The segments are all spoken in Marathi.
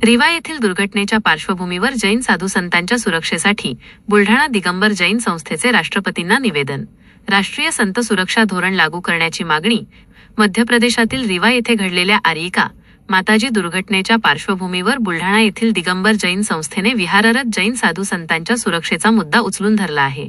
रिवा येथील दुर्घटनेच्या पार्श्वभूमीवर जैन साधू संतांच्या सुरक्षेसाठी बुलढाणा दिगंबर जैन संस्थेचे राष्ट्रपतींना निवेदन. राष्ट्रीय संत सुरक्षा धोरण लागू करण्याची मागणी. मध्य प्रदेशातील रिवा येथे घडलेल्या आर्यिका माताजी दुर्घटनेच्या पार्श्वभूमीवर बुलढाणा येथील दिगंबर जैन संस्थेने विहाररत जैन साधू संतांच्या सुरक्षेचा मुद्दा उचलून धरला आहे.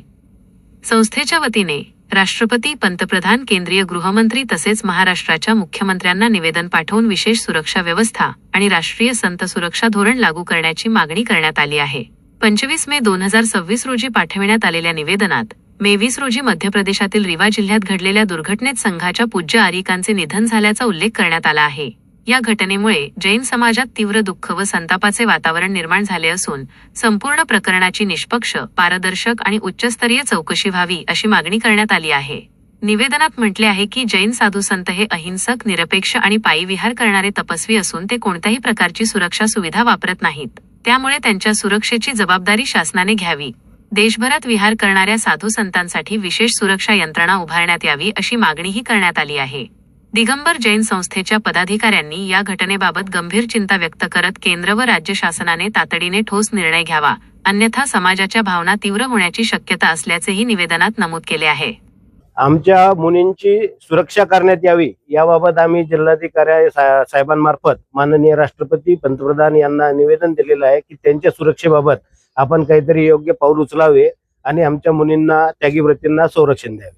संस्थेच्या वतीने राष्ट्रपती, पंतप्रधान, केंद्रीय गृहमंत्री तसेच महाराष्ट्राच्या मुख्यमंत्र्यांना निवेदन पाठवून विशेष सुरक्षा व्यवस्था आणि राष्ट्रीय संत सुरक्षा धोरण लागू करण्याची मागणी करण्यात आली आहे. 25 मे 2026 रोजी पाठविण्यात आलेल्या निवेदनात मे 20 रोजी मध्य प्रदेशातील रिवा जिल्ह्यात घडलेल्या दुर्घटनेत संघाच्या पूज्य आर्यिकांचे निधन झाल्याचा उल्लेख करण्यात आला आहे. या घटनेमुळे जैन समाजात तीव्र दुःख व संतापाचे वातावरण निर्माण झाले असून संपूर्ण प्रकरणाची निष्पक्ष, पारदर्शक आणि उच्चस्तरीय चौकशी व्हावी अशी मागणी करण्यात आली आहे. निवेदनात म्हटले आहे की जैन साधू संत हे अहिंसक, निरपेक्ष आणि पायी विहार करणारे तपस्वी असून ते कोणत्याही प्रकारची सुरक्षा सुविधा वापरत नाहीत. त्यामुळे त्यांच्या सुरक्षेची जबाबदारी शासनाने घ्यावी. देशभरात विहार करणाऱ्या साधू संतांसाठी विशेष सुरक्षा यंत्रणा उभारण्यात यावी अशी मागणीही करण्यात आली आहे. दिगंबर जैन संस्थेच्या पदाधिकाऱ्यांनी या घटनेबाबत गंभीर चिंता व्यक्त करत केंद्र व राज्य शासनाने तातडीने ठोस निर्णय घ्यावा, अन्यथा समाजाच्या भावना तीव्र होण्याची शक्यता असल्याचेही निवेदनात नमूद केले आहे. आमच्या मुनींची सुरक्षा करण्यात यावी याबाबत आम्ही जिल्हाधिकारी साहेबांमार्फत माननीय राष्ट्रपती, पंतप्रधान यांना निवेदन दिलेलं आहे की त्यांच्या सुरक्षेबाबत आपण काहीतरी योग्य पाऊल उचलावे आणि आमच्या मुनींना, त्यागी व्रतींना संरक्षण द्यावे.